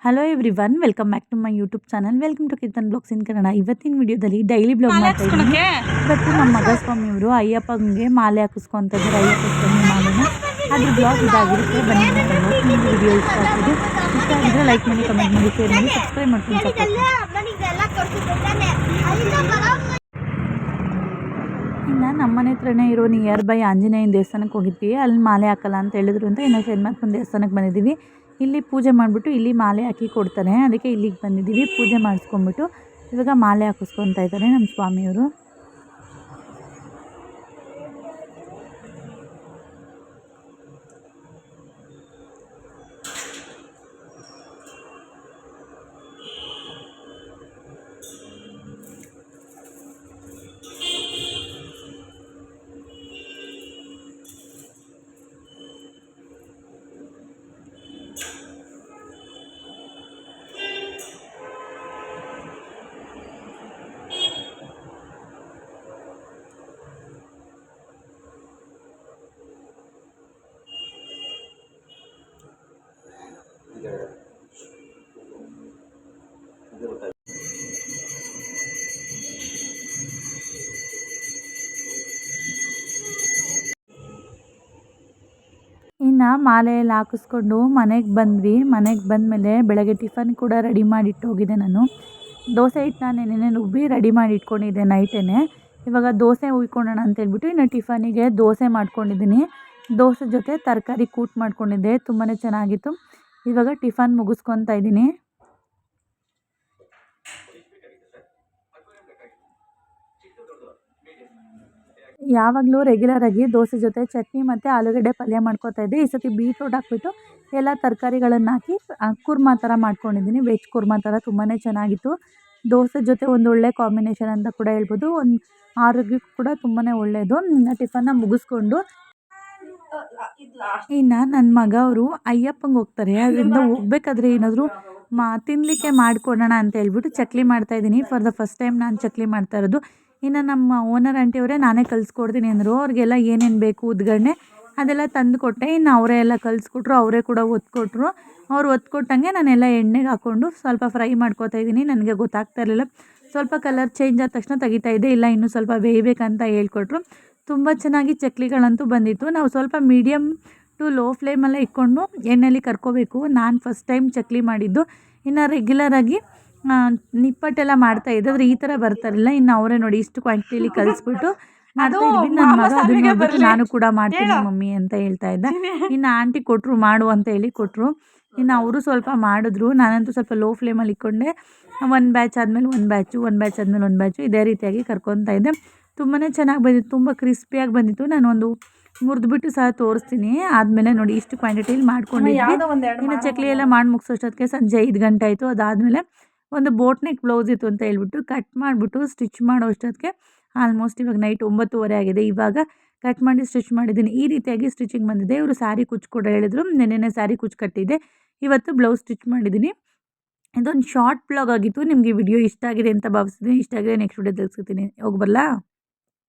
Hello everyone, welcome back to my YouTube channel. Welcome to Keerthan blogs in Kannada. ಇವತ್ತಿನ ವಿಡಿಯೋದಲ್ಲಿ daily blog ಮಾಡ್ತಾ ಇದ್ದೀನಿ. ಇವತ್ತು ನಮ್ಮ ಮಗ ಸ್ವಾಮಿಯವರು ಅಯ್ಯಪ್ಪಂಗೆ ಮಾಲೆ ಹಾಕಿಸ್ಕೊತ ಇದ್ದಾರೆ. ಅಯ್ಯಪ್ಪ ಸ್ವಾಮಿ ಮಾಲೆನ ಅದ್ರ ಬ್ಲಾಗ್ ಇದಾಗಿರುತ್ತೆ. ಬನ್ನಿ ನಿಮಗೆ ವಿಡಿಯೋ ಇಷ್ಟ ಆಗಿದ್ರೆ ಲೈಕ್ ಮಾಡಿ, ಕಮೆಂಟ್ ಮಾಡಿ, ಶೇರ್ ಮಾಡಿ, ಸಬ್ಸ್ಕ್ರೈಬ್ ಮಾಡ್ಕೊಂಡು ಇನ್ನು ನಮ್ಮನೆ ಹತ್ರನೇ ಇರೋ ನಿಯರ್ ಬೈ ಆಂಜನೇಯನ ದೇವಸ್ಥಾನಕ್ಕೆ ಹೋಗಿದ್ವಿ. ಅಲ್ಲಿ ಮಾಲೆ ಹಾಕಲ್ಲ ಅಂತ ಹೇಳಿದ್ರು ಅಂತ ಇನ್ನು ಶನಿಮಾತ್ಮನ ದೇವಸ್ಥಾನಕ್ಕೆ ಬಂದಿದ್ದೀವಿ. ಇಲ್ಲಿ ಪೂಜೆ ಮಾಡಿಬಿಟ್ಟು ಇಲ್ಲಿ ಮಾಲೆ ಹಾಕಿ ಕೊಡ್ತಾರೆ. ಅದಕ್ಕೆ ಇಲ್ಲಿಗೆ ಬಂದಿದ್ದೀವಿ. ಪೂಜೆ ಮಾಡಿಸ್ಕೊಂಡ್ಬಿಟ್ಟು ಇವಾಗ ಮಾಲೆ ಹಾಕಿಸ್ಕೊತಾ ಇದ್ದಾರೆ ನಮ್ಮ ಸ್ವಾಮಿಯವರು. ಇನ್ನು ಮಾಲೆ ಎಲ್ಲ ಹಾಕಿಸ್ಕೊಂಡು ಮನೆಗೆ ಬಂದ್ವಿ. ಮನೆಗೆ ಬಂದಮೇಲೆ ಬೆಳಗ್ಗೆ ಟಿಫನ್ ಕೂಡ ರೆಡಿ ಮಾಡಿಟ್ಟು ಹೋಗಿದ್ದೆ. ನಾನು ದೋಸೆ ಹಿಟ್ಟನ್ನ ನೆನೆ ರುಬ್ಬಿ ರೆಡಿ ಮಾಡಿ ಇಟ್ಕೊಂಡಿದ್ದೆ ನೈಟೇ. ಇವಾಗ ದೋಸೆ ಹುಯ್ಕೊಳ್ಳೋಣ ಅಂತೇಳ್ಬಿಟ್ಟು ಇನ್ನು ಟಿಫನಿಗೆ ದೋಸೆ ಮಾಡ್ಕೊಂಡಿದ್ದೀನಿ. ದೋಸೆ ಜೊತೆ ತರಕಾರಿ ಕೂಟ್ ಮಾಡ್ಕೊಂಡಿದ್ದೆ, ತುಂಬಾ ಚೆನ್ನಾಗಿತ್ತು. ಇವಾಗ ಟಿಫನ್ ಮುಗಿಸ್ಕೊತಾ ಇದ್ದೀನಿ. ಯಾವಾಗಲೂ ರೆಗ್ಯುಲರಾಗಿ ದೋಸೆ ಜೊತೆ ಚಟ್ನಿ ಮತ್ತು ಆಲೂಗಡ್ಡೆ ಪಲ್ಯ ಮಾಡ್ಕೊತಾ ಇದ್ದೆ. ಈ ಸತಿ ಬೀಟ್ರೂಟ್ ಹಾಕ್ಬಿಟ್ಟು ಎಲ್ಲ ತರಕಾರಿಗಳನ್ನು ಹಾಕಿ ಕುರ್ಮಾ ಥರ ಮಾಡ್ಕೊಂಡಿದ್ದೀನಿ. ವೆಜ್ ಕುರ್ಮಾ ಥರ ತುಂಬಾ ಚೆನ್ನಾಗಿತ್ತು. ದೋಸೆ ಜೊತೆ ಒಂದು ಒಳ್ಳೆ ಕಾಂಬಿನೇಷನ್ ಅಂತ ಕೂಡ ಹೇಳ್ಬೋದು. ಒಂದು ಆರೋಗ್ಯಕ್ಕೂ ಕೂಡ ತುಂಬಾ ಒಳ್ಳೆಯದು. ಇನ್ನು ಟಿಫನ್ನ ಮುಗಿಸ್ಕೊಂಡು ಇನ್ನು ನನ್ನ ಮಗ ಅವರು ಅಯ್ಯಪ್ಪಂಗೆ ಹೋಗ್ತಾರೆ. ಅದರಿಂದ ಹೋಗ್ಬೇಕಾದ್ರೆ ಏನಾದರೂ ತಿನ್ನಲಿಕ್ಕೆ ಮಾಡಿಕೊಡೋಣ ಅಂತ ಹೇಳ್ಬಿಟ್ಟು ಚಕ್ಲಿ ಮಾಡ್ತಾಯಿದ್ದೀನಿ. ಫಾರ್ ದ ಫಸ್ಟ್ ಟೈಮ್ ನಾನು ಚಕ್ಲಿ ಮಾಡ್ತಾ ಇರೋದು. ಇನ್ನು ನಮ್ಮ ಓನರ್ ಆಂಟಿಯವರೇ ನಾನೇ ಕಲಿಸ್ಕೊಡ್ತೀನಿ ಅಂದರು. ಅವ್ರಿಗೆಲ್ಲ ಏನೇನು ಬೇಕು ಉದ್ಗರಣೆ ಅದೆಲ್ಲ ತಂದು ಕೊಟ್ಟೆ. ಇನ್ನು ಅವರೇ ಎಲ್ಲ ಕಲಿಸ್ಕೊಟ್ರು, ಅವರೇ ಕೂಡ ಒತ್ಕೊಟ್ರು. ಅವ್ರು ಒತ್ಕೊಟ್ಟಂಗೆ ನಾನೆಲ್ಲ ಎಣ್ಣೆಗೆ ಹಾಕ್ಕೊಂಡು ಸ್ವಲ್ಪ ಫ್ರೈ ಮಾಡ್ಕೊತಾ ಇದ್ದೀನಿ. ನನಗೆ ಗೊತ್ತಾಗ್ತಾ ಇರಲಿಲ್ಲ. ಸ್ವಲ್ಪ ಕಲರ್ ಚೇಂಜ್ ಆದ ತಕ್ಷಣ ತೆಗಿತಾ ಇದ್ದೆ. ಇಲ್ಲ ಇನ್ನೂ ಸ್ವಲ್ಪ ಬೇಯಬೇಕಂತ ಹೇಳ್ಕೊಟ್ರು. ತುಂಬ ಚೆನ್ನಾಗಿ ಚಕ್ಲಿಗಳಂತೂ ಬಂದಿತ್ತು. ನಾವು ಸ್ವಲ್ಪ ಮೀಡಿಯಮ್ ಟು ಲೋ ಫ್ಲೇಮಲ್ಲೇ ಇಟ್ಕೊಂಡು ಎಣ್ಣೆಯಲ್ಲಿ ಕರ್ಕೋಬೇಕು. ನಾನು ಫಸ್ಟ್ ಟೈಮ್ ಚಕ್ಲಿ ಮಾಡಿದ್ದು. ಇನ್ನು ರೆಗ್ಯುಲರಾಗಿ ನಿಪ್ಪಟ್ಟೆಲ್ಲ ಮಾಡ್ತಾಯಿದ್ದೆ, ಆದರೆ ಈ ಥರ ಬರ್ತಾರಿಲ್ಲ. ಇನ್ನು ಅವರೇ ನೋಡಿ ಇಷ್ಟು ಕ್ವಾಂಟಿಟಿಲಿ ಕಲಿಸ್ಬಿಟ್ಟು ಮಾಡ್ತಾಯಿದ್ವಿ. ನನ್ನ ಮಗ ಅದನ್ನ ನೋಡ್ಬಿಟ್ಟು ನಾನು ಕೂಡ ಮಾಡ್ತೀನಿ ಮಮ್ಮಿ ಅಂತ ಹೇಳ್ತಾ ಇದ್ದೆ. ಇನ್ನು ಆಂಟಿ ಕೊಟ್ಟರು ಮಾಡು ಅಂತ ಹೇಳಿ ಕೊಟ್ಟರು. ಇನ್ನು ಅವರು ಸ್ವಲ್ಪ ಮಾಡಿದ್ರು. ನಾನಂತೂ ಸ್ವಲ್ಪ ಲೋ ಫ್ಲೇಮಲ್ಲಿ ಇಟ್ಕೊಂಡೆ. ಒಂದು ಬ್ಯಾಚ್ ಆದಮೇಲೆ ಒಂದು ಬ್ಯಾಚು, ಒಂದು ಬ್ಯಾಚ್ ಆದಮೇಲೆ ಒಂದು ಬ್ಯಾಚು ಇದೇ ರೀತಿಯಾಗಿ ಕರ್ಕೊತಾ ಇದ್ದೆ. ತುಂಬಾ ಚೆನ್ನಾಗಿ ಬಂದಿತ್ತು, ತುಂಬ ಕ್ರಿಸ್ಪಿಯಾಗಿ ಬಂದಿತ್ತು. ನಾನೊಂದು ಮುರಿದ್ಬಿಟ್ಟು ಸಹ ತೋರಿಸ್ತೀನಿ. ಆದಮೇಲೆ ನೋಡಿ ಇಷ್ಟು ಕ್ವಾಂಟಿಟಿಲಿ ಮಾಡ್ಕೊಂಡಿದ್ವಿ. ಇನ್ನು ಚಕ್ಲಿ ಎಲ್ಲ ಮಾಡಿ ಮುಗಿಸೋಷ್ಟೊತ್ತಿಗೆ ಸಂಜೆ 5 ಗಂಟೆ ಆಯಿತು. ಅದಾದಮೇಲೆ ಒಂದು ಬೋಟ್ ನೆಕ್ ಬ್ಲೌಸ್ ಇತ್ತು ಅಂತ ಹೇಳ್ಬಿಟ್ಟು ಕಟ್ ಮಾಡಿಬಿಟ್ಟು ಸ್ಟಿಚ್ ಮಾಡೋ ಅಷ್ಟೊತ್ತಿಗೆ ಆಲ್ಮೋಸ್ಟ್ ಇವಾಗ ನೈಟ್ 9:30 ಆಗಿದೆ. ಇವಾಗ ಕಟ್ ಮಾಡಿ ಸ್ಟಿಚ್ ಮಾಡಿದ್ದೀನಿ. ಈ ರೀತಿಯಾಗಿ ಸ್ಟಿಚಿಂಗ್ ಬಂದಿದೆ. ಇವರು ಸ್ಯಾರಿ ಕುಚ್ಚು ಕೂಡ ಹೇಳಿದರು. ನೆನ್ನೆ ಸ್ಯಾರಿ ಕುಚ್ಚು ಕಟ್ಟಿದ್ದೆ, ಇವತ್ತು ಬ್ಲೌಸ್ ಸ್ಟಿಚ್ ಮಾಡಿದ್ದೀನಿ. ಇದೊಂದು ಶಾರ್ಟ್ ಬ್ಲಾಗ್ ಆಗಿತ್ತು. ನಿಮಗೆ ವಿಡಿಯೋ ಇಷ್ಟ ಆಗಿದೆ ಅಂತ ಭಾವಿಸ್ತೀನಿ. ಇಷ್ಟ ಆಗಿದೆ ನೆಕ್ಸ್ಟ್ ವಿಡಿಯೋ ತಿಳಿಸ್ತೀನಿ. ಹೋಗ್ಬರಲಾ?